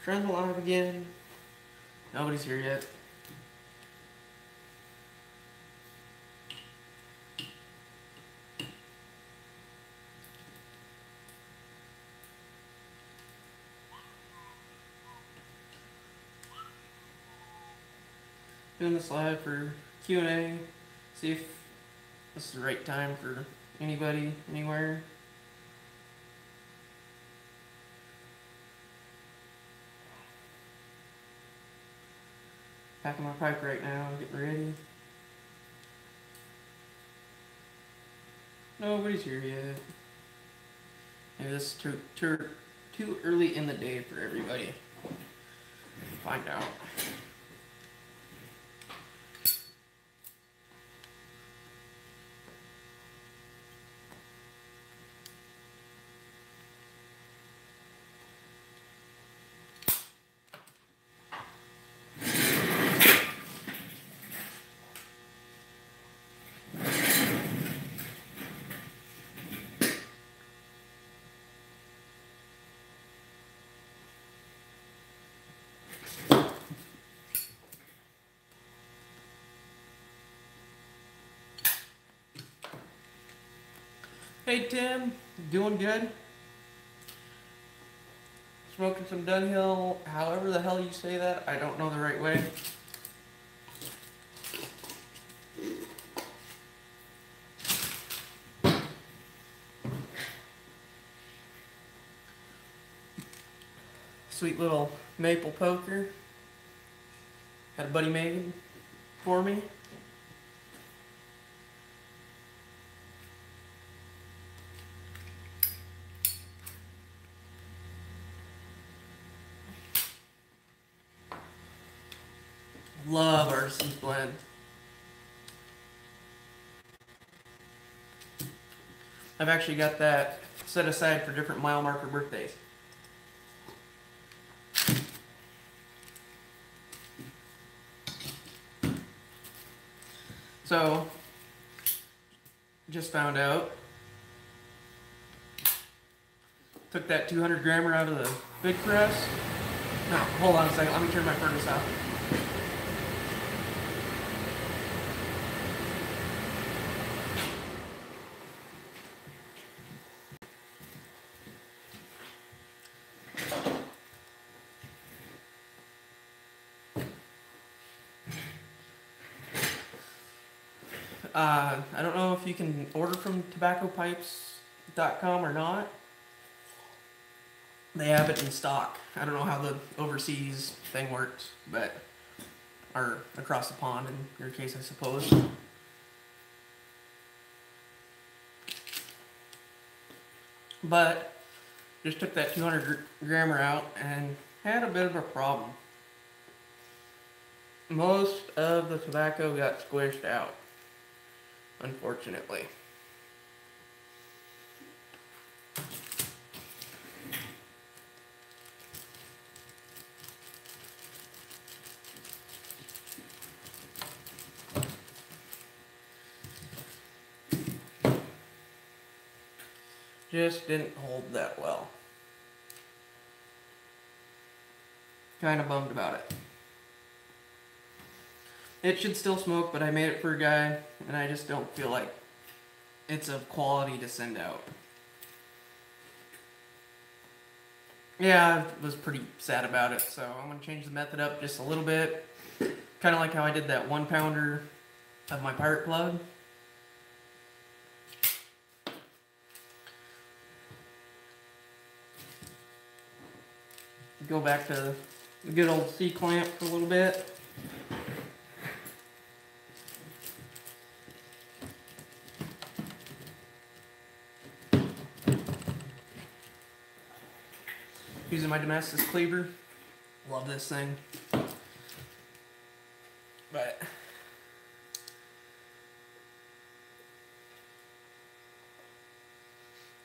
Friend alive again. Nobody's here yet. Doing this live for Q&A. See if this is the right time for anybody, anywhere. Packing my pipe right now, getting ready. Nobody's here yet. Maybe this is too early in the day for everybody. Find out. Hey Tim, doing good? Smoking some Dunhill, however the hell you say that, I don't know the right way. Sweet little maple poker. Had a buddy made for me. Love RC blend. I've actually got that set aside for different mile marker birthdays. So, just found out. Took that 200 grammer out of the big press. No, hold on a second. Let me turn my furnace off. I don't know if you can order from tobaccopipes.com or not. They have it in stock. I don't know how the overseas thing works, but, or across the pond in your case, I suppose. But just took that 200 grammer out and had a bit of a problem. Most of the tobacco got squished out, unfortunately. Just didn't hold that well. Kind of bummed about it. It should still smoke, but I made it for a guy, and I just don't feel like it's of quality to send out. Yeah, I was pretty sad about it, so I'm going to change the method up just a little bit. Kind of like how I did that 1 pounder of my pirate plug. Go back to the good old C-clamp for a little bit. Using my Damascus cleaver. Love this thing. But it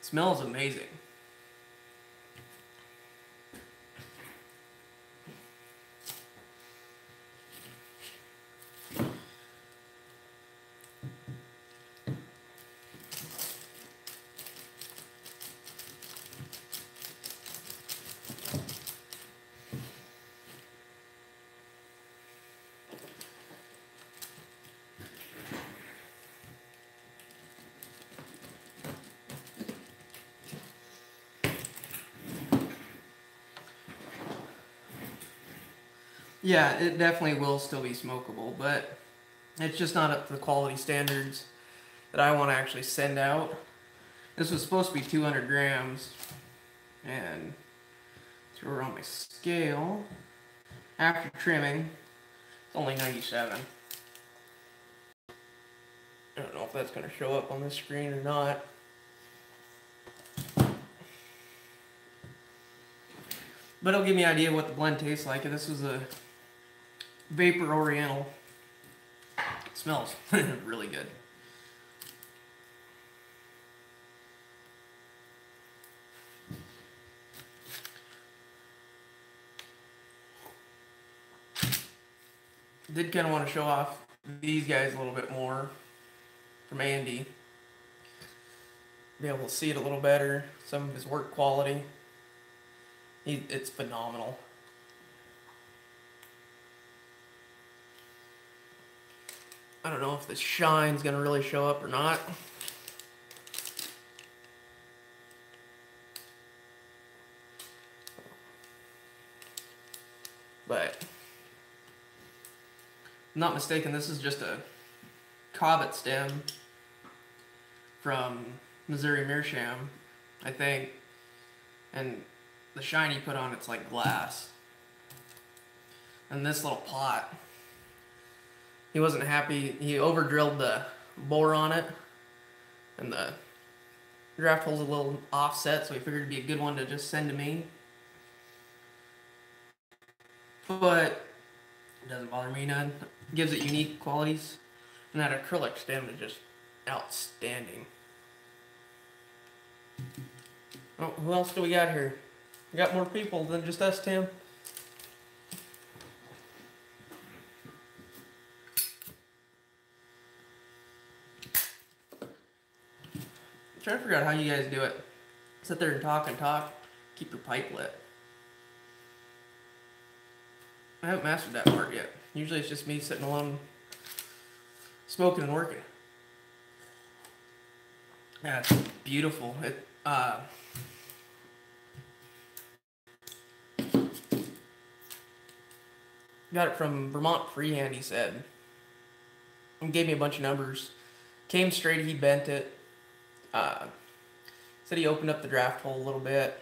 smells amazing. Yeah, it definitely will still be smokable, but it's just not up to the quality standards that I want to actually send out. This was supposed to be 200 grams, and throw it on my scale. After trimming, it's only 97. I don't know if that's going to show up on this screen or not. But it'll give me an idea what the blend tastes like. And this was a Vapor Oriental. It smells really good. Did kind of want to show off these guys a little bit more from Andy. Be able to see it a little better. Some of his work quality. It's phenomenal. I don't know if the shine's gonna really show up or not. But, if I'm not mistaken, this is just a Cobbett stem from Missouri Meerschaum, I think. And the shine he put on it's like glass. And this little pot, he wasn't happy. He over drilled the bore on it, and the draft hole's a little offset, so he figured it'd be a good one to just send to me. But it doesn't bother me none. It gives it unique qualities, and that acrylic stem is just outstanding. Oh, who else do we got here? We got more people than just us, Tim. I'm trying to figure out how you guys do it. Sit there and talk, keep your pipe lit. I haven't mastered that part yet. Usually it's just me sitting alone, smoking and working. Yeah, it's beautiful. Got it from Vermont Freehand, he said. And gave me a bunch of numbers. Came straight, he bent it. Said he opened up the draft hole a little bit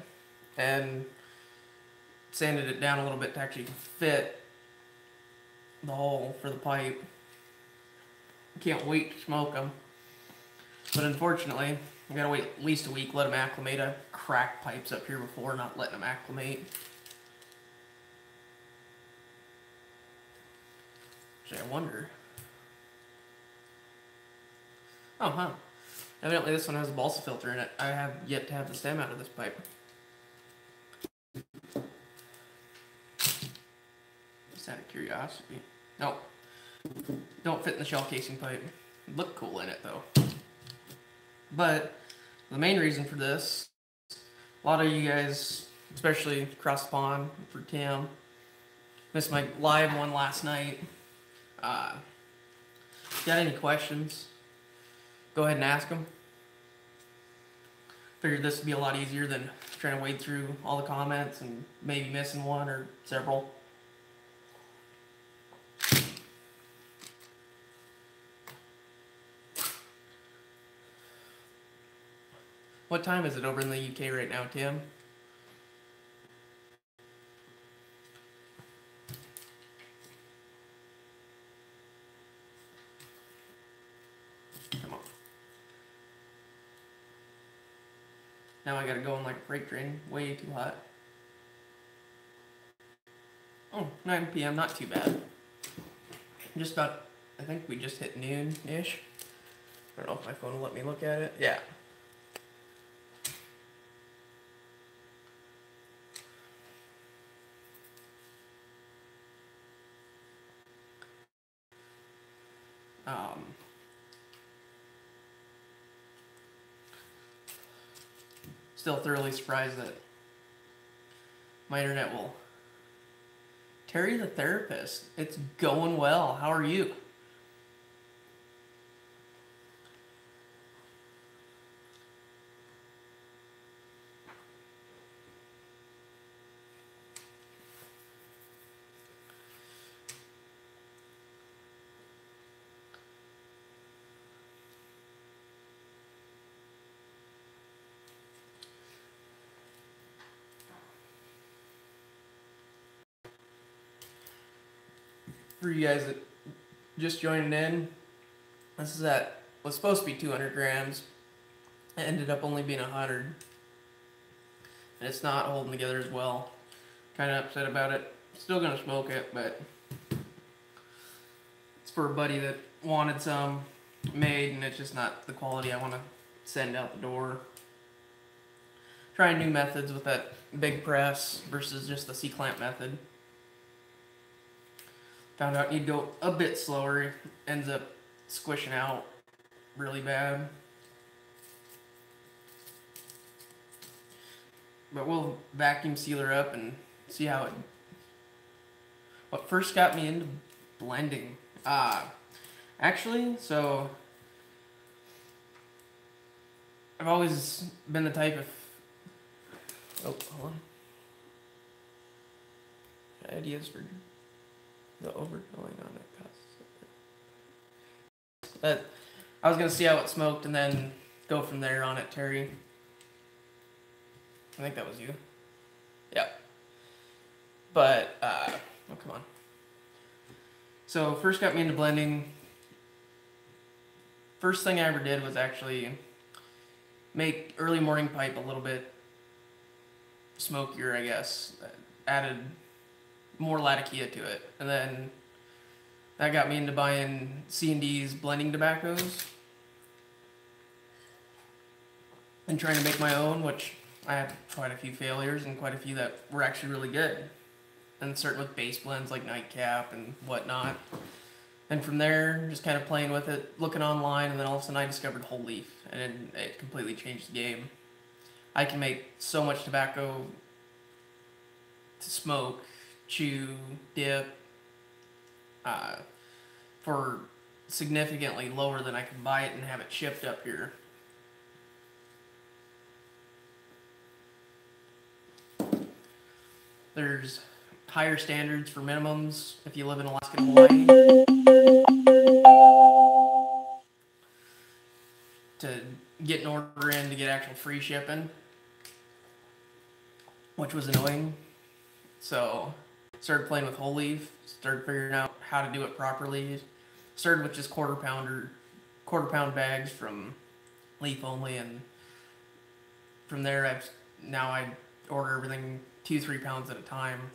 and sanded it down a little bit to actually fit the hole for the pipe. Can't wait to smoke them. But unfortunately, I gotta wait at least a week, let them acclimate. I've cracked pipes up here before, not letting them acclimate. Actually, I wonder. Oh, huh. Evidently this one has a balsa filter in it. I have yet to have the stem out of this pipe. Just out of curiosity. No. Don't fit in the shell casing pipe. Look cool in it though. But the main reason for this, a lot of you guys, especially across the pond for Tim, missed my live one last night. Got any questions? Go ahead and ask them. Figured this would be a lot easier than trying to wade through all the comments and maybe missing one or several. What time is it over in the UK right now, Tim? Come on. Now I gotta go on like a freight train. Way too hot. Oh, 9 p.m. Not too bad. Just about, I think we just hit noon-ish. I don't know if my phone will let me look at it. Yeah. Still thoroughly surprised that my internet will. Terry the therapist, it's going well. How are you? For you guys that just joining in, this is was supposed to be 200 grams. It ended up only being 100. And it's not holding together as well. Kind of upset about it. Still gonna smoke it, but it's for a buddy that wanted some made, and it's just not the quality I want to send out the door. Trying new methods with that big press versus just the C-clamp method. Found out you'd go a bit slower, ends up squishing out really bad. But we'll vacuum seal her up and see how it... What first got me into blending? Actually, so... I've always been the type of... Oh, hold on. Ideas for the overfilling on it. I was going to see how it smoked and then go from there on it, Terry. I think that was you. Yep. But, oh, come on. So, first got me into blending. First thing I ever did was actually make early morning pipe a little bit smokier, I guess. Added more Latakia to it. And then that got me into buying C&D's blending tobaccos and trying to make my own, which I had quite a few failures and quite a few that were actually really good. And starting with base blends like Nightcap and whatnot. And from there, just kind of playing with it, looking online, and then all of a sudden I discovered whole leaf, and it completely changed the game. I can make so much tobacco to smoke, chew, dip, for significantly lower than I can buy it and have it shipped up here. There's higher standards for minimums if you live in Alaska and Hawaii to get an order in to get actual free shipping, which was annoying. So started playing with whole leaf, started figuring out how to do it properly. Started with just quarter pound bags from Leaf Only, and from there I order everything 2-3 pounds at a time.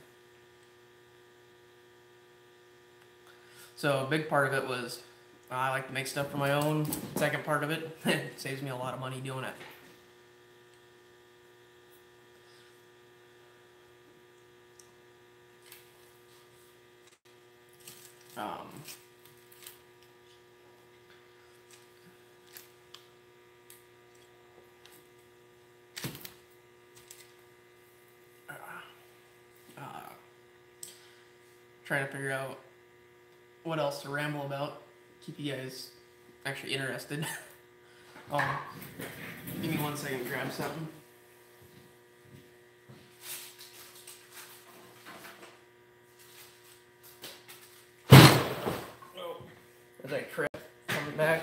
So a big part of it was I like to make stuff for my own. Second part of it, it saves me a lot of money doing it. Trying to figure out what else to ramble about, keep you guys actually interested. Give me 1 second to grab something. Oh, as I trip coming back.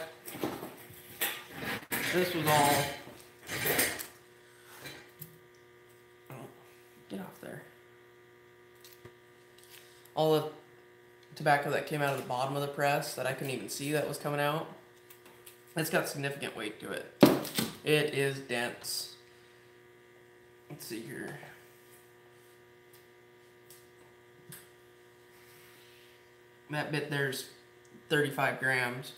This was all... Oh, get off there. All the tobacco that came out of the bottom of the press that I couldn't even see that was coming out. It's got significant weight to it. It is dense. Let's see here. That bit there's 35 grams.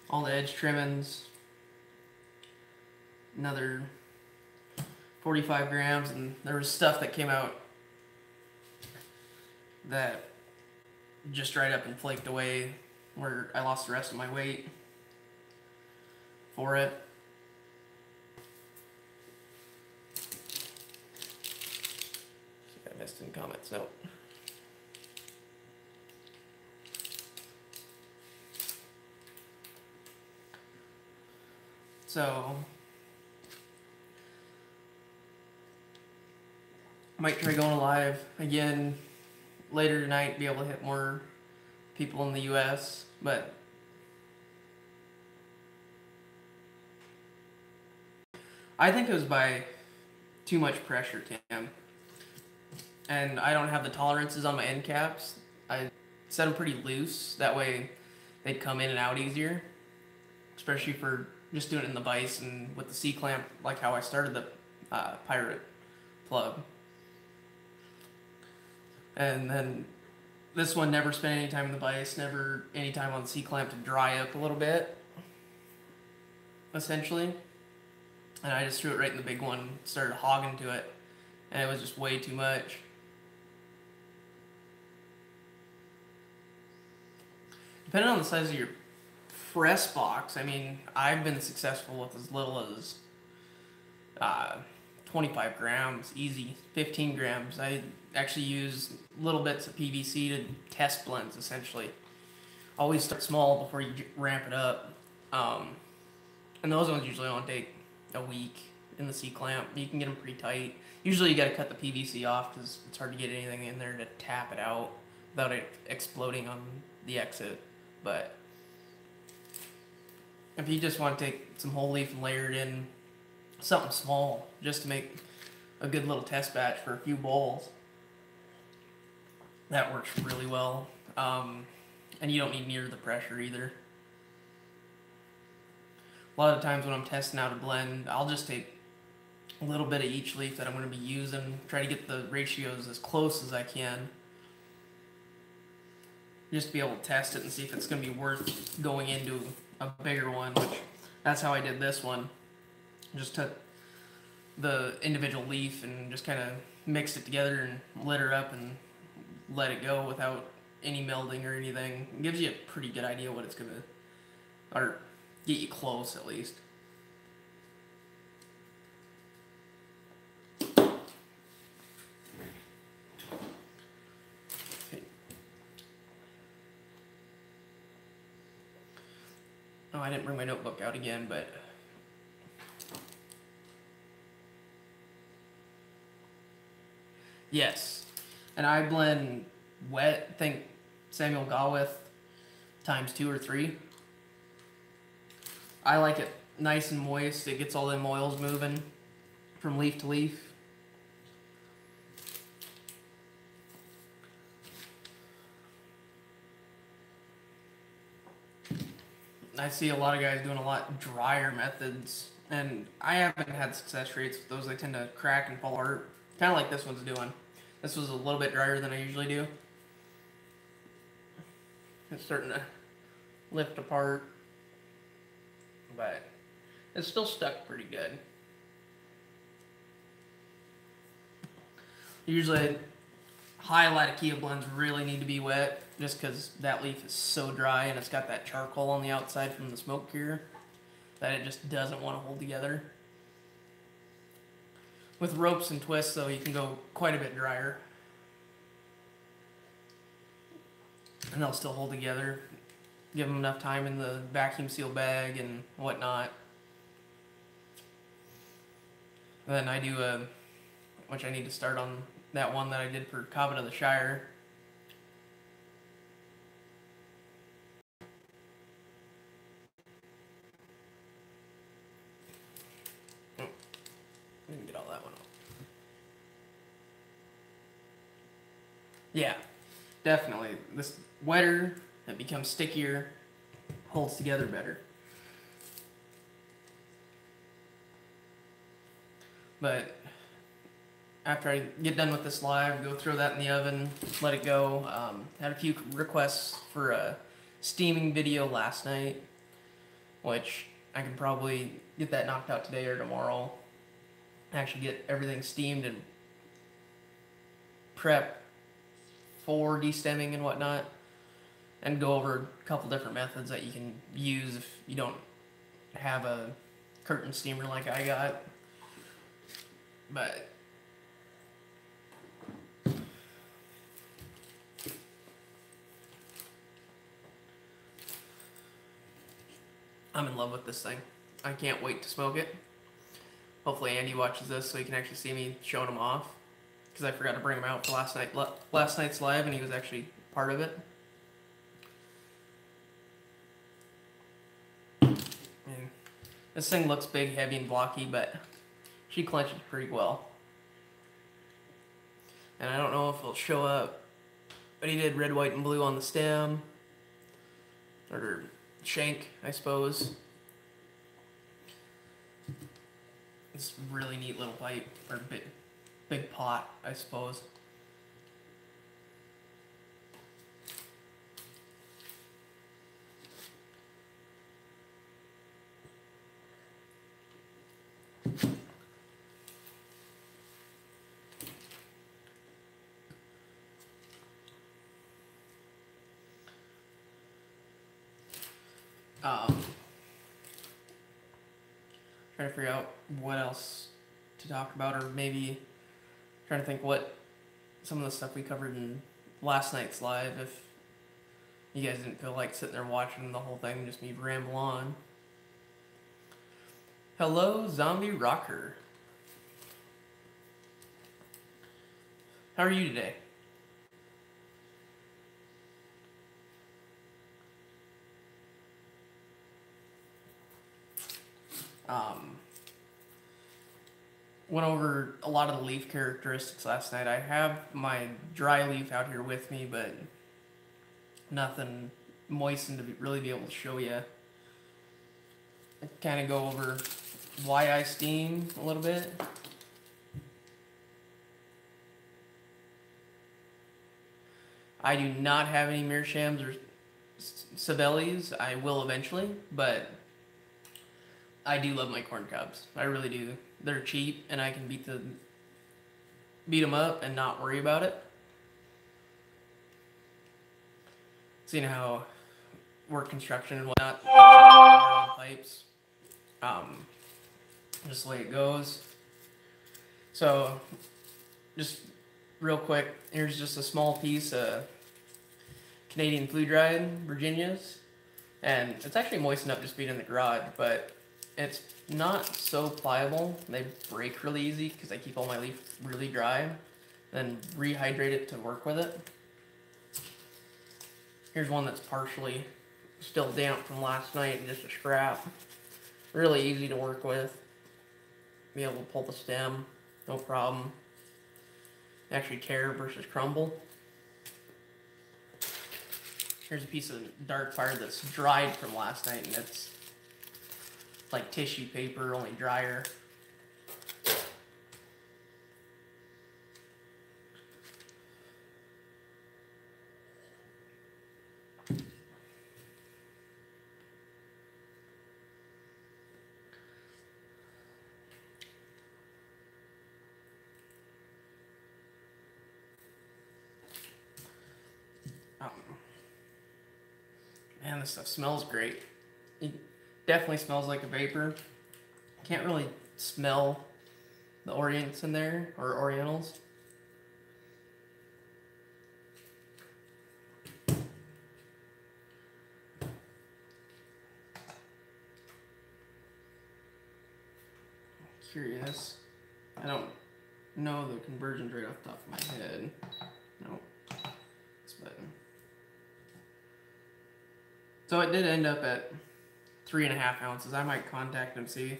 All the edge trimmings, another 45 grams, and there was stuff that came out that just dried up and flaked away, where I lost the rest of my weight for it. I missed in comments, no. So, might try going live again later tonight, be able to hit more people in the US, but I think it was by too much pressure, Tim. And I don't have the tolerances on my end caps. I set them pretty loose. That way they'd come in and out easier. Especially for just doing it in the vise and with the C-clamp, like how I started the Pirate plug. And then this one never spent any time in the vise, never any time on the C-clamp to dry up a little bit, essentially. And I just threw it right in the big one, started hogging to it, and it was just way too much. Depending on the size of your press box, I mean, I've been successful with as little as 25 grams, easy, 15 grams. I actually use little bits of PVC to test blends, essentially. Always start small before you ramp it up. And those ones usually only take a week in the C-clamp. You can get them pretty tight. Usually you got to cut the PVC off because it's hard to get anything in there to tap it out without it exploding on the exit. But if you just want to take some whole leaf and layer it in something small just to make a good little test batch for a few bowls, that works really well. And you don't need near the pressure either. A lot of times when I'm testing out a blend, I'll just take a little bit of each leaf that I'm going to be using, try to get the ratios as close as I can, just to be able to test it and see if it's going to be worth going into a bigger one, which that's how I did this one. Just took the individual leaf and just kind of mixed it together and lit her up and let it go without any melding or anything. It gives you a pretty good idea what it's going to, or get you close at least. Oh, I didn't bring my notebook out again, but yes. And I blend wet, think Samuel Gawith times 2 or 3. I like it nice and moist. It gets all them oils moving from leaf to leaf. I see a lot of guys doing a lot drier methods, and I haven't had success rates with those. They tend to crack and fall apart, kind of like this one's doing. This was a little bit drier than I usually do. It's starting to lift apart, but it's still stuck pretty good. Usually high Latakia blends really need to be wet just because that leaf is so dry and it's got that charcoal on the outside from the smoke cure that it just doesn't want to hold together. With ropes and twists though, you can go quite a bit drier and they'll still hold together. Give them enough time in the vacuum seal bag and whatnot. Then I do which I need to start on that one that I did for Cobbett of the Shire. Oh, we can get all that one off. Yeah, definitely. This wetter, it becomes stickier, holds together better. But after I get done with this live, go throw that in the oven, let it go. Had a few requests for a steaming video last night, which I can probably get that knocked out today or tomorrow. Actually get everything steamed and prep for destemming and whatnot, and go over a couple different methods that you can use if you don't have a curtain steamer like I got. But I'm in love with this thing. I can't wait to smoke it. Hopefully Andy watches this so he can actually see me showing him off, because I forgot to bring him out for last night's live, and he was actually part of it. And this thing looks big, heavy, and blocky, but she clenches pretty well. And I don't know if it'll show up, but he did red, white, and blue on the stem. Or shank, I suppose. It's a really neat little pipe, or big pot, I suppose. Trying to figure out what else to talk about, or maybe trying to think what some of the stuff we covered in last night's live, if you guys didn't feel like sitting there watching the whole thing, just me ramble on. Hello, Zombie Rocker. How are you today? Went over a lot of the leaf characteristics last night. I have my dry leaf out here with me, but nothing moistened to really be able to show you. I kind of go over why I steam a little bit. I do not have any meerschaums or Sabellis. I will eventually, but I do love my corn cobs. I really do. They're cheap, and I can beat them up and not worry about it. Seeing how work construction and whatnot, pipes, just the way it goes. So, just real quick, here's just a small piece of Canadian flue dried Virginias, and it's actually moistened up just being in the garage, but it's not so pliable. They break really easy because I keep all my leaf really dry, then rehydrate it to work with it. Here's one that's partially still damp from last night and just a scrap. Really easy to work with. Be able to pull the stem, no problem. Actually tear versus crumble. Here's a piece of dark fire that's dried from last night, and it's like tissue paper, only drier. Man, this stuff smells great. It definitely smells like a vapor. Can't really smell the Orients in there, or Orientals. Curious. I don't know the conversions right off the top of my head. Nope. But so it did end up at 3.5 ounces. I might contact him, see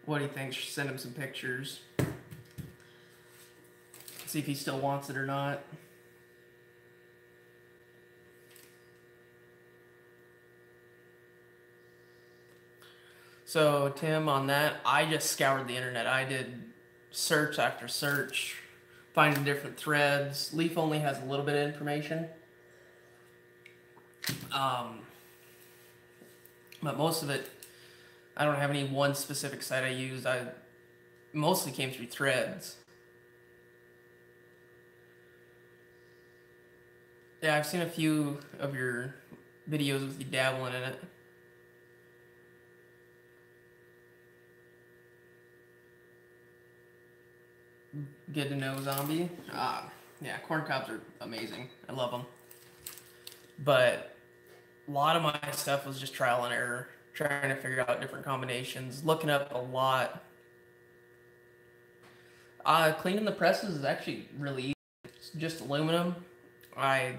what he thinks, send him some pictures, see if he still wants it or not. So Tim, on that, I just scoured the internet. I did search after search, finding different threads. Leaf only has a little bit of information. But most of it, I don't have any one specific site I used. I mostly came through threads. Yeah, I've seen a few of your videos with you dabbling in it. Good to know, Zombie. Yeah, corn cobs are amazing. I love them. But a lot of my stuff was just trial and error, trying to figure out different combinations, looking up a lot. Cleaning the presses is actually really easy. It's just aluminum. I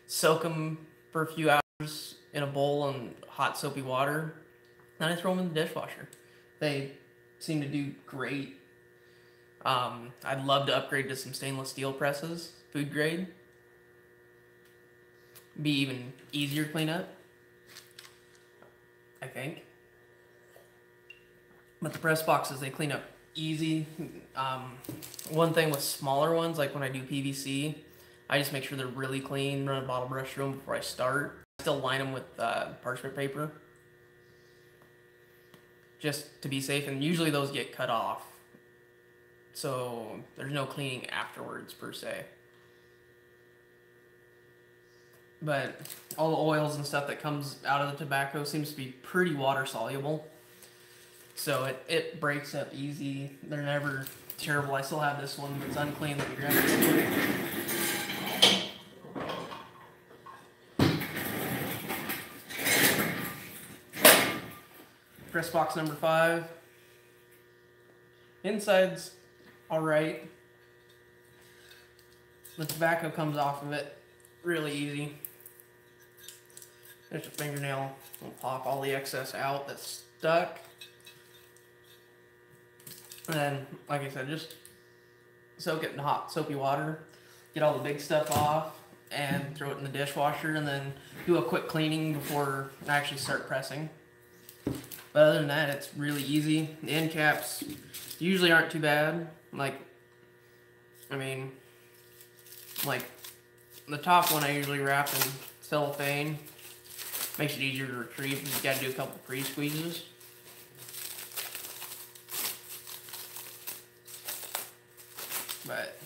soak them for a few hours in a bowl in hot soapy water, then I throw them in the dishwasher. They seem to do great. I'd love to upgrade to some stainless steel presses, food grade. Be even easier to clean up, I think. But the press boxes, they clean up easy. One thing with smaller ones, like when I do PVC, I just make sure they're really clean, run a bottle brush through them before I start. I still line them with parchment paper, just to be safe, and usually those get cut off. So there's no cleaning afterwards per se. But all the oils and stuff that comes out of the tobacco seems to be pretty water soluble. So it breaks up easy. They're never terrible. I still have this one that's unclean. Let me grab it. Press box number 5. Inside's alright. The tobacco comes off of it really easy. There's a fingernail. We'll pop all the excess out that's stuck. And then, like I said, just soak it in hot soapy water, get all the big stuff off, and throw it in the dishwasher, and then do a quick cleaning before I actually start pressing. But other than that, it's really easy. The end caps usually aren't too bad. Like the top one I usually wrap in cellophane. Makes it easier to retrieve. You gotta do a couple pre-squeezes. But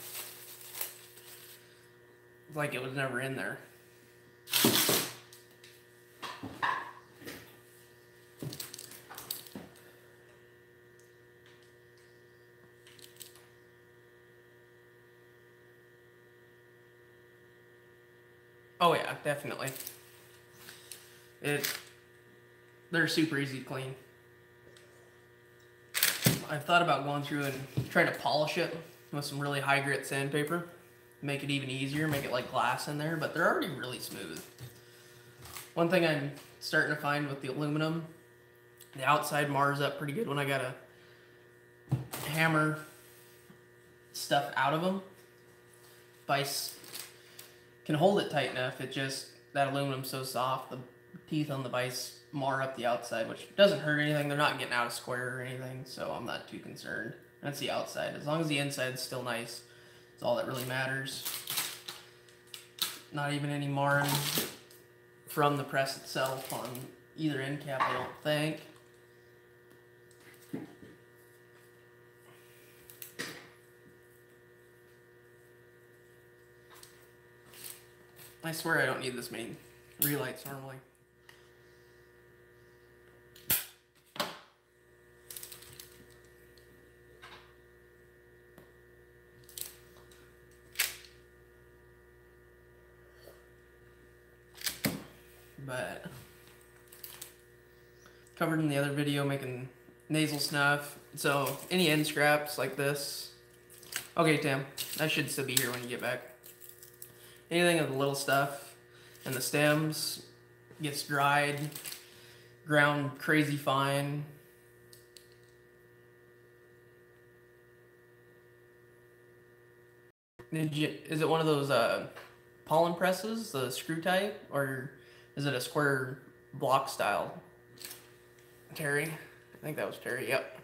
it's like it was never in there. Oh yeah, definitely. They're super easy to clean. I've thought about going through and trying to polish it with some really high grit sandpaper. Make it even easier, make it like glass in there, but they're already really smooth. One thing I'm starting to find with the aluminum, the outside mars up pretty good when I gotta hammer stuff out of them. Vice can hold it tight enough, that aluminum's so soft, the teeth on the vise mar up the outside, which doesn't hurt anything. They're not getting out of square or anything, so I'm not too concerned. That's the outside. As long as the inside's still nice, it's all that really matters. Not even any marring from the press itself on either end cap, I don't think. I swear I don't need this many relights normally. But covered in the other video making nasal snuff. So any end scraps like this. Okay, Tim, I should still be here when you get back. Anything of the little stuff and the stems gets dried, ground crazy fine. Is it one of those pollen presses, the screw type, or is it a square block style? Terry? I think that was Terry, yep.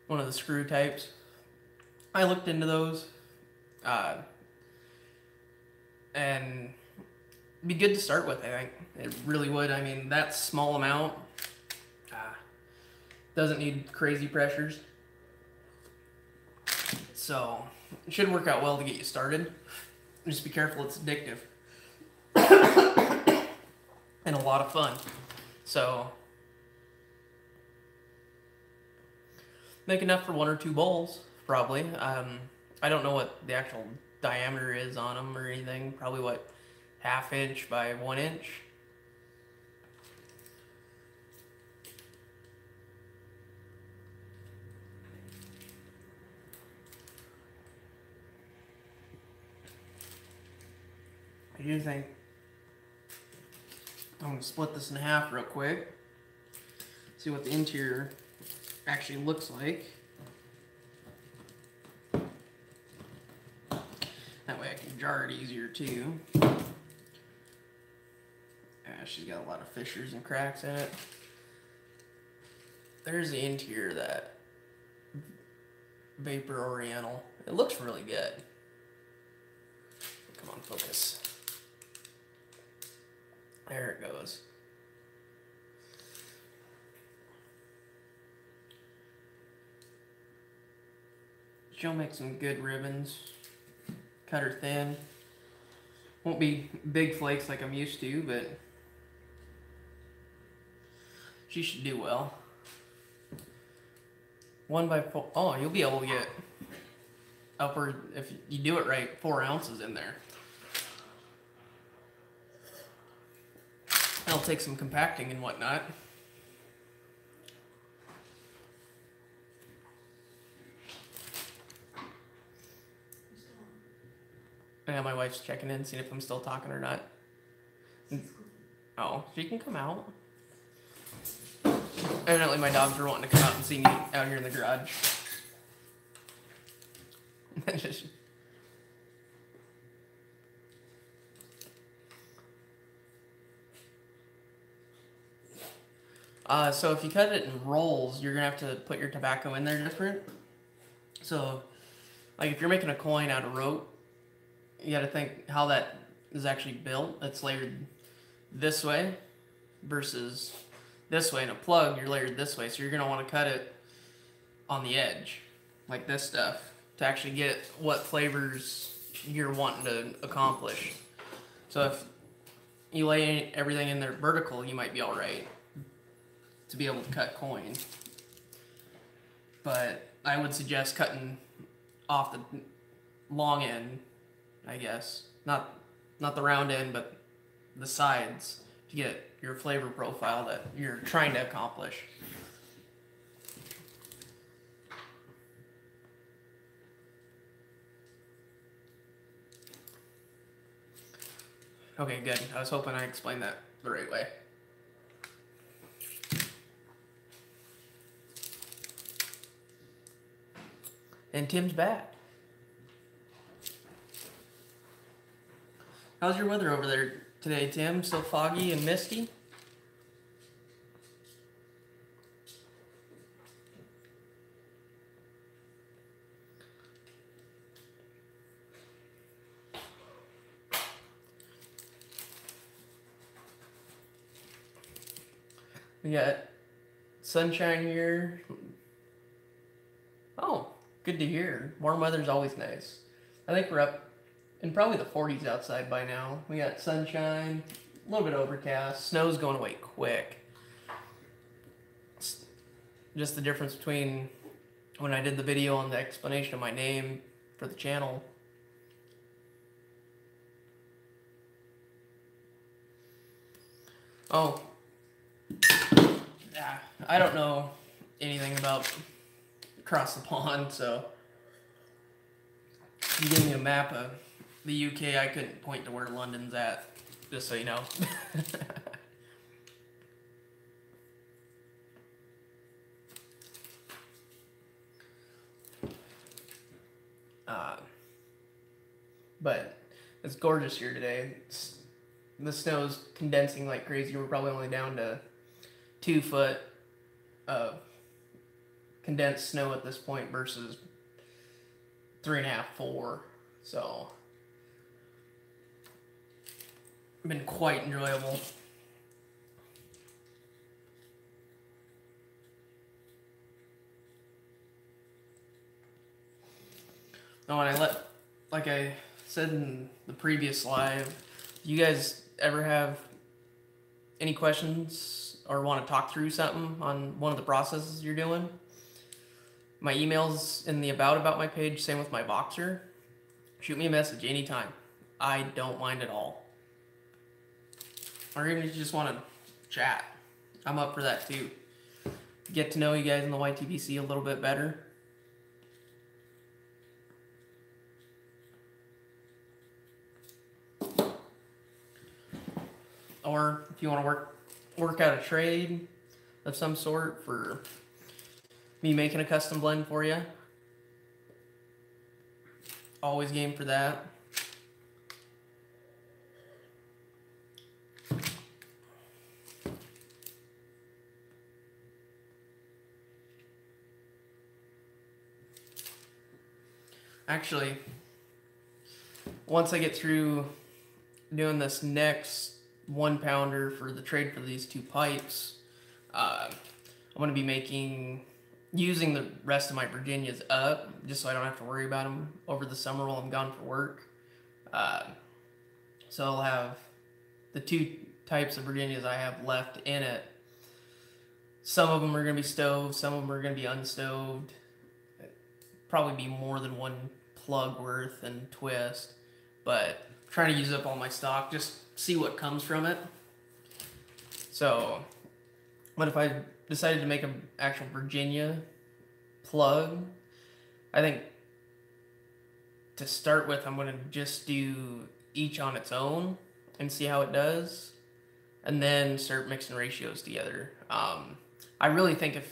One of the screw types. I looked into those, and it'd be good to start with, I think. It really would. I mean, that small amount doesn't need crazy pressures. So, it should work out well to get you started. Just be careful, it's addictive. And a lot of fun. So, make enough for 1 or 2 bowls, probably. I don't know what the actual diameter is on them or anything. Probably what, 1/2 inch by 1 inch. I do think I'm gonna split this in half real quick. See what the interior actually looks like. That way I can jar it easier too. Yeah, she's got a lot of fissures and cracks in it. There's the interior of that Vapor Oriental. It looks really good. Come on, focus. There it goes. She'll make some good ribbons. Cut her thin. Won't be big flakes like I'm used to, but she should do well. 1x4. Oh, you'll be able to get upward, if you do it right, 4 ounces in there. It'll take some compacting and whatnot. Yeah, my wife's checking in, seeing if I'm still talking or not. Oh, she can come out. Evidently my dogs were wanting to come out and see me out here in the garage. So if you cut it in rolls, you're gonna have to put your tobacco in there different. So, like if you're making a coin out of rope, you gotta think how that is actually built. It's layered this way versus this way. In a plug, you're layered this way. So you're gonna wanna cut it on the edge, like this stuff, to actually get what flavors you're wanting to accomplish. So if you lay everything in there vertical, you might be all right to be able to cut coin. But I would suggest cutting off the long end, I guess. Not the round end, but the sides to get your flavor profile that you're trying to accomplish. Okay, good. I was hoping I explained that the right way. And Tim's back. How's your weather over there today, Tim? Still foggy and misty? We got sunshine here. Oh, good to hear. Warm weather's always nice. I think we're up in probably the 40s outside by now. We got sunshine, a little bit overcast. Snow's going away quick. It's just the difference between when I did the video on the explanation of my name for the channel. Oh. Yeah, I don't know anything about across the pond, so if you give me a map of the UK, I couldn't point to where London's at, just so you know. But it's gorgeous here today. The snow's condensing like crazy. We're probably only down to 2 foot of condensed snow at this point versus 3.5, 4. So, been quite enjoyable. Oh, and like I said in the previous live, you guys ever have any questions or want to talk through something on one of the processes you're doing? My email's in the about my page, same with my Voxer. Shoot me a message anytime. I don't mind at all. Or even if you just want to chat, I'm up for that too. Get to know you guys in the YTBC a little bit better. or if you want to work out a trade of some sort for me making a custom blend for you, always game for that. Actually, once I get through doing this next 1 pounder for the trade for these 2 pipes, I'm going to be using the rest of my Virginias up, just so I don't have to worry about them over the summer while I'm gone for work. So I'll have the 2 types of Virginias I have left in it. Some of them are going to be stoved, some of them are going to be unstoved. Probably be more than 1 plug worth and twist, but I'm trying to use up all my stock, just see what comes from it. So, what if I decided to make an actual Virginia plug? I think to start with, I'm going to just do each on its own and see how it does, and then start mixing ratios together. I really think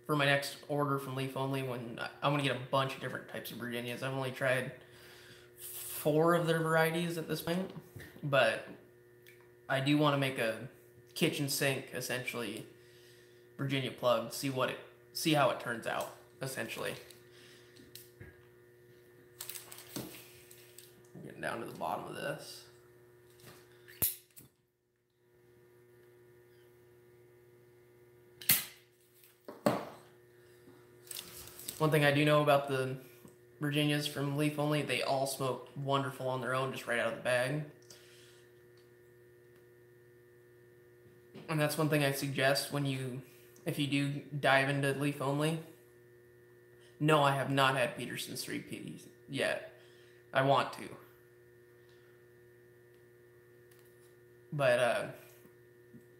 for my next order from Leaf Only, when I'm going to get a bunch of different types of Virginias. I've only tried 4 of their varieties at this point, but I do want to make a kitchen sink, essentially, Virginia plug, see how it turns out, essentially. Getting down to the bottom of this. One thing I do know about the Virginias from Leaf Only, they all smoke wonderful on their own, just right out of the bag. And that's one thing I suggest if you do dive into Leaf Only. No, I have not had Peterson's 3Ps yet. I want to. But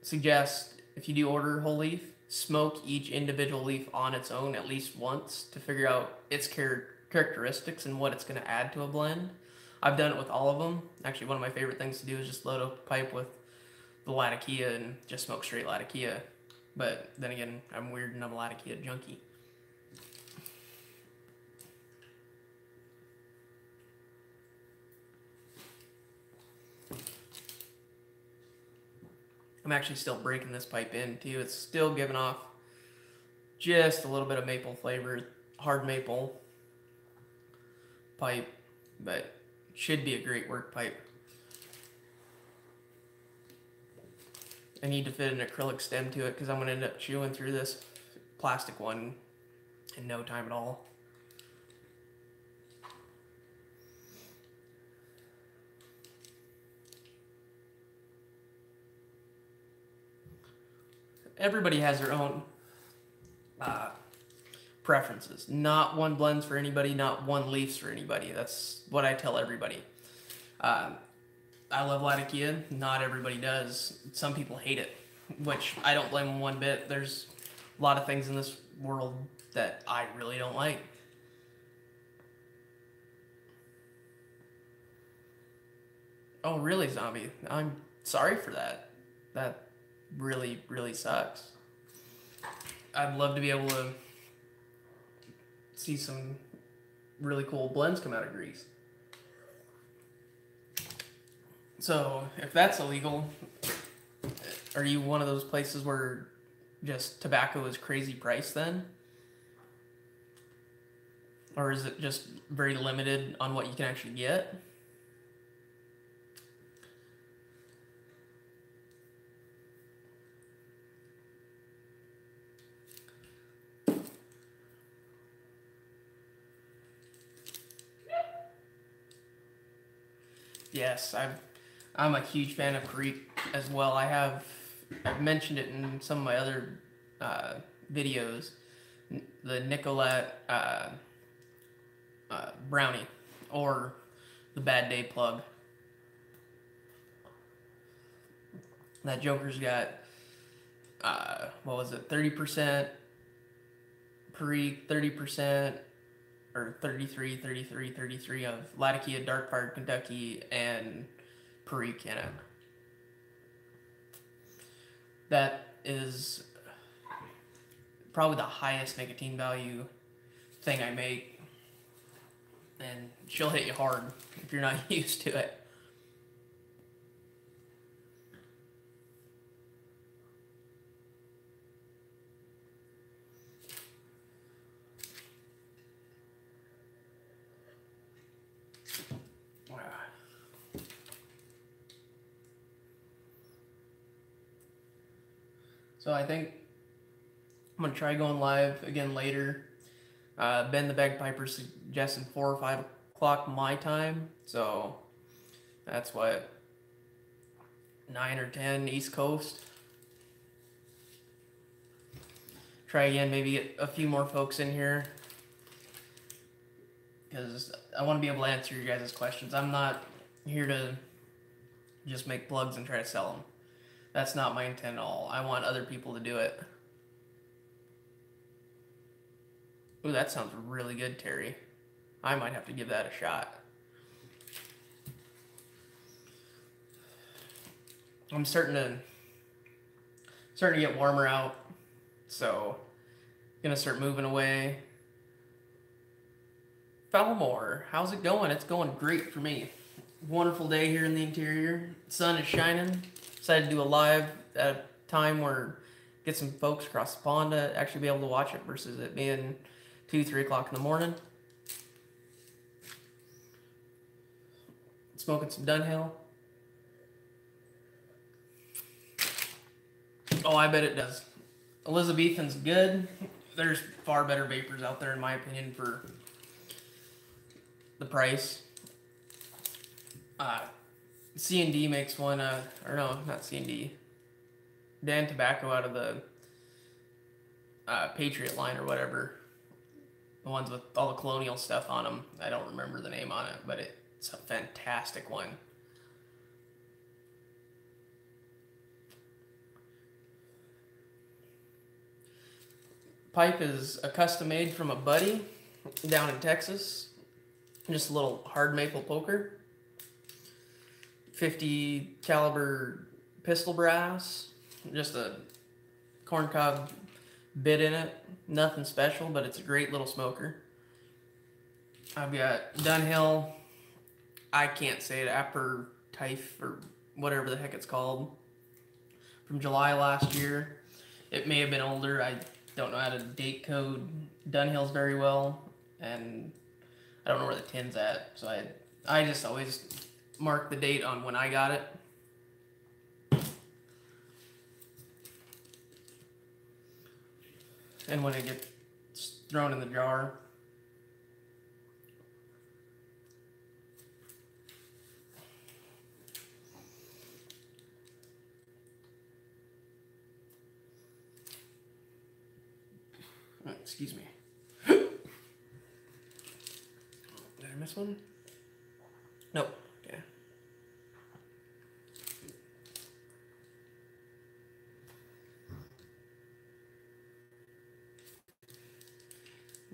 suggest, if you do order whole leaf, smoke each individual leaf on its own at least once to figure out its characteristics and what it's going to add to a blend. I've done it with all of them. Actually, one of my favorite things to do is just load up a pipe with the Latakia and just smoke straight Latakia. But then again, I'm weird and I'm a Latakia junkie. I'm actually still breaking this pipe in too. It's still giving off just a little bit of maple flavor, hard maple pipe, but should be a great work pipe. I need to fit an acrylic stem to it because I'm going to end up chewing through this plastic one in no time at all. Everybody has their own preferences. Not one blends for anybody, not one leafs for anybody. That's what I tell everybody. I love Latakia. Not everybody does. Some people hate it, which I don't blame them one bit. There's a lot of things in this world that I really don't like. Oh, really, Zombie? I'm sorry for that. That really, really sucks. I'd love to be able to see some really cool blends come out of Greece. So, if that's illegal, are you one of those places where just tobacco is crazy price then? Or is it just very limited on what you can actually get? Yes, I'm a huge fan of Perique as well. I've mentioned it in some of my other videos. The Nicolette Brownie, or the Bad Day Plug. That Joker's got, what was it, 30% Perique, 30%, or 33 of Latakia, Dark Fired Kentucky, and Perique in it. That is probably the highest nicotine value thing I make, and she'll hit you hard if you're not used to it. So I think I'm gonna try going live again later. Ben the Bagpiper suggested 4 or 5 o'clock my time, so that's what, 9 or 10 East Coast. Try again, maybe get a few more folks in here, because I want to be able to answer your guys' questions. I'm not here to just make plugs and try to sell them. That's not my intent at all. I want other people to do it. Ooh, that sounds really good, Terry. I might have to give that a shot. I'm starting to get warmer out, so gonna start moving away. Falmore, how's it going? It's going great for me. Wonderful day here in the interior. Sun is shining. Decided to do a live at a time where get some folks across the pond to actually be able to watch it versus it being 2, 3 o'clock in the morning. Smoking some Dunhill. Oh, I bet it does. Elizabethan's good. There's far better vapors out there, in my opinion, for the price. C&D makes one, or no, not C&D. Dan Tobacco out of the Patriot line or whatever. The ones with all the colonial stuff on them. I don't remember the name on it, but it's a fantastic one. Pipe is a custom made from a buddy down in Texas. Just a little hard maple poker. 50 caliber pistol brass. Just a corncob bit in it. Nothing special, but it's a great little smoker. I've got Dunhill. I can't say it. Aperitif or whatever the heck it's called. From July last year. It may have been older. I don't know how to date code Dunhills very well, and I don't know where the tin's at, so I just always mark the date on when I got it. And when it gets thrown in the jar. Oh, excuse me. Did I miss one? Nope. Okay.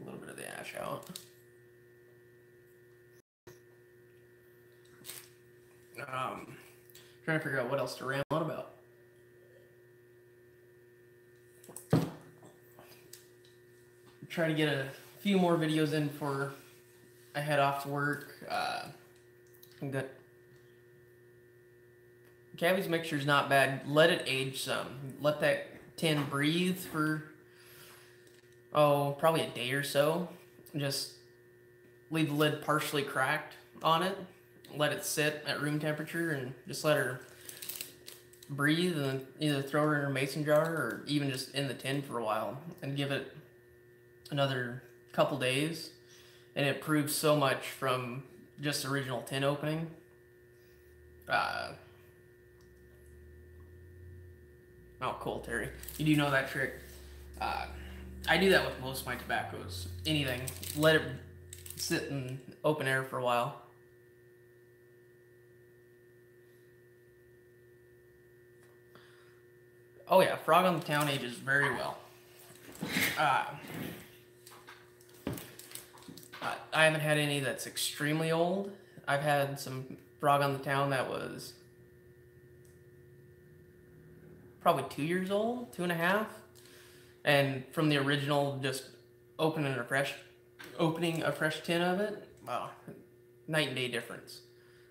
A little bit of the ash out. Trying to figure out what else to ramble on about. Try to get a few more videos in before I head off to work. I'm good. Cabby's mixture's not bad. Let it age some. Let that tin breathe for, probably a day or so. Just leave the lid partially cracked on it. Let it sit at room temperature and just let her breathe, and then either throw her in her mason jar or even just in the tin for a while and give it another couple days. And it proves so much from just the original tin opening. Oh, cool, Terry. You do know that trick. I do that with most of my tobaccos. Anything. Let it sit in open air for a while. Oh yeah, Frog on the Town ages very well. I haven't had any that's extremely old. I've had some Frog on the Town that was probably 2 years old, 2.5. And from the original, just opening a fresh tin of it, wow, night and day difference.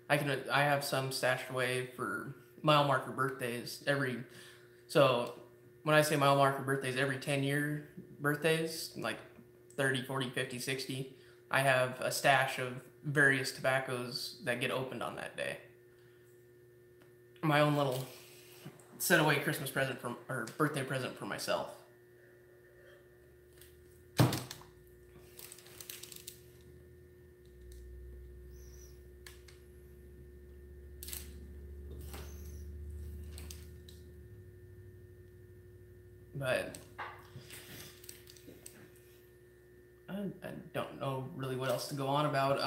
I have some stashed away for mile marker birthdays so when I say mile marker birthdays, every 10-year birthdays, like 30, 40, 50, 60, I have a stash of various tobaccos that get opened on that day. My own little set away Christmas present or birthday present for myself. But I don't know really what else to go on about.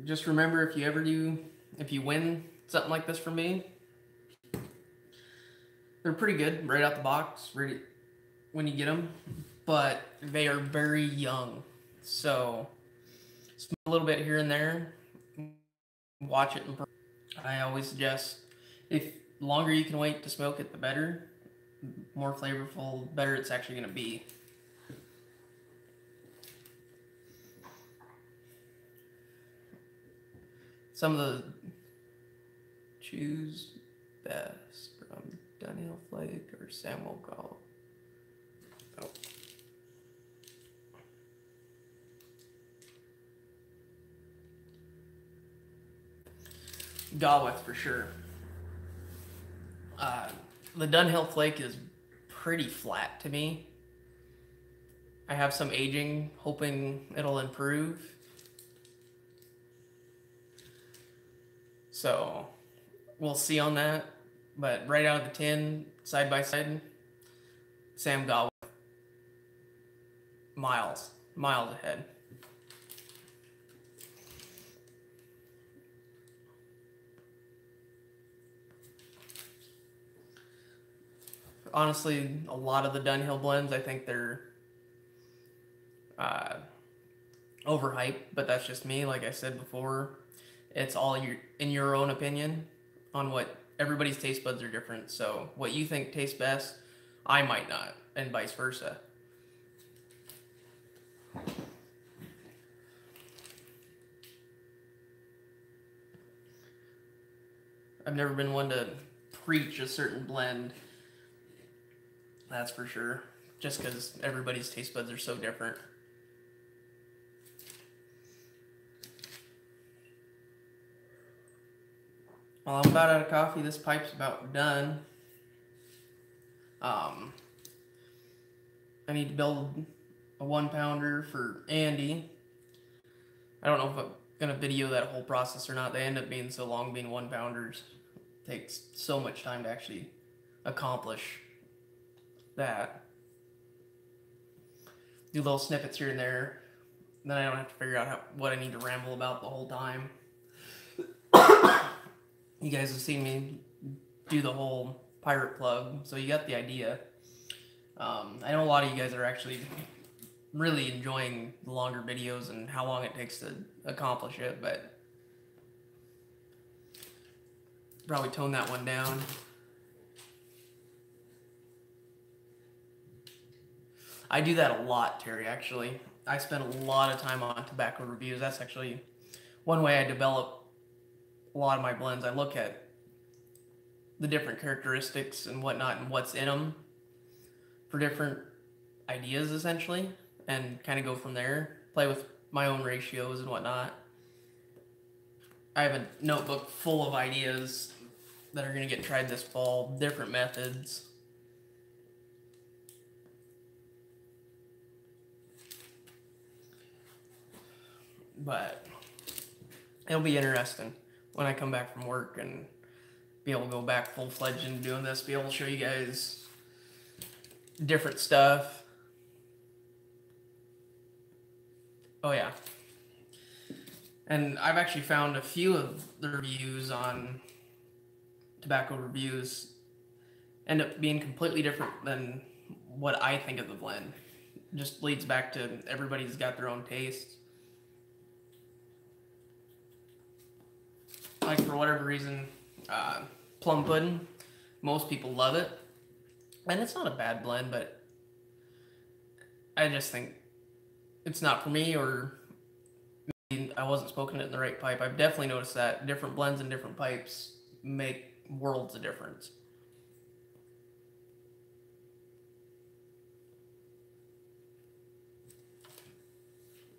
Just remember, if you win something like this from me, they're pretty good right out the box, ready when you get them, but they are very young. So smoke a little bit here and there, watch it. I always suggest, if the longer you can wait to smoke it, the better. More flavorful, better it's actually going to be. Some of the choose best from Dunhill Flake or Samuel Gall. Oh. Galwith for sure. The Dunhill Flake is pretty flat to me. I have some aging, hoping it'll improve. So we'll see on that. But right out of the tin, side by side, Sam Galwith, miles ahead. Honestly, a lot of the Dunhill blends, I think they're overhyped, but that's just me. Like I said before, it's all in your own opinion on what everybody's taste buds are different. So what you think tastes best, I might not, and vice versa. I've never been one to preach a certain blend. That's for sure. Just because everybody's taste buds are so different. Well, I'm about out of coffee. This pipe's about done. I need to build a 1-pounder for Andy. I don't know if I'm going to video that whole process or not. They end up being so long being 1-pounders. It takes so much time to actually accomplish that. Do little snippets here and there. Then I don't have to figure out what I need to ramble about the whole time. You guys have seen me do the whole pirate plug, so you got the idea. I know a lot of you guys are actually really enjoying the longer videos and how long it takes to accomplish it, but probably tone that one down. I do that a lot, Terry, actually. I spend a lot of time on tobacco reviews. That's actually one way I develop a lot of my blends. I look at the different characteristics and whatnot and what's in them for different ideas, essentially, and kind of go from there. Play with my own ratios and whatnot. I have a notebook full of ideas that are going to get tried this fall, different methods. But it'll be interesting when I come back from work and be able to go back full-fledged into doing this, be able to show you guys different stuff. Oh yeah. And I've actually found a few of the reviews on tobacco reviews end up being completely different than what I think of the blend. It just leads back to everybody's got their own taste. like for whatever reason, plum pudding. Most people love it, and it's not a bad blend, but I just think it's not for me, or maybe I wasn't smoking it in the right pipe. I've definitely noticed that different blends and different pipes make worlds of difference.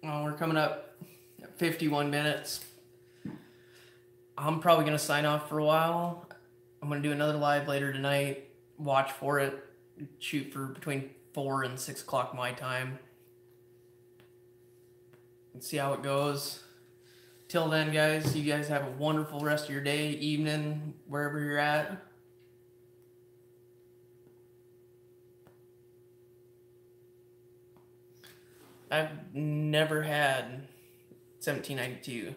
Well, we're coming up at 51 minutes. I'm probably going to sign off for a while. I'm going to do another live later tonight. Watch for it. Shoot for between 4 and 6 o'clock my time. And see how it goes. Till then, guys, you guys have a wonderful rest of your day, evening, wherever you're at. I've never had 1792.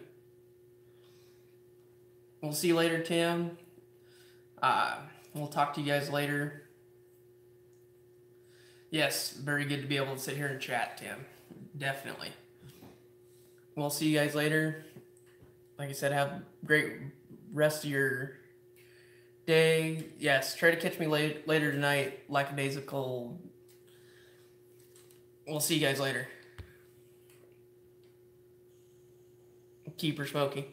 We'll see you later, Tim. We'll talk to you guys later. Yes, very good to be able to sit here and chat, Tim. Definitely. We'll see you guys later. Like I said, have a great rest of your day. Yes, try to catch me later tonight, lackadaisical. We'll see you guys later. Keep her smoking.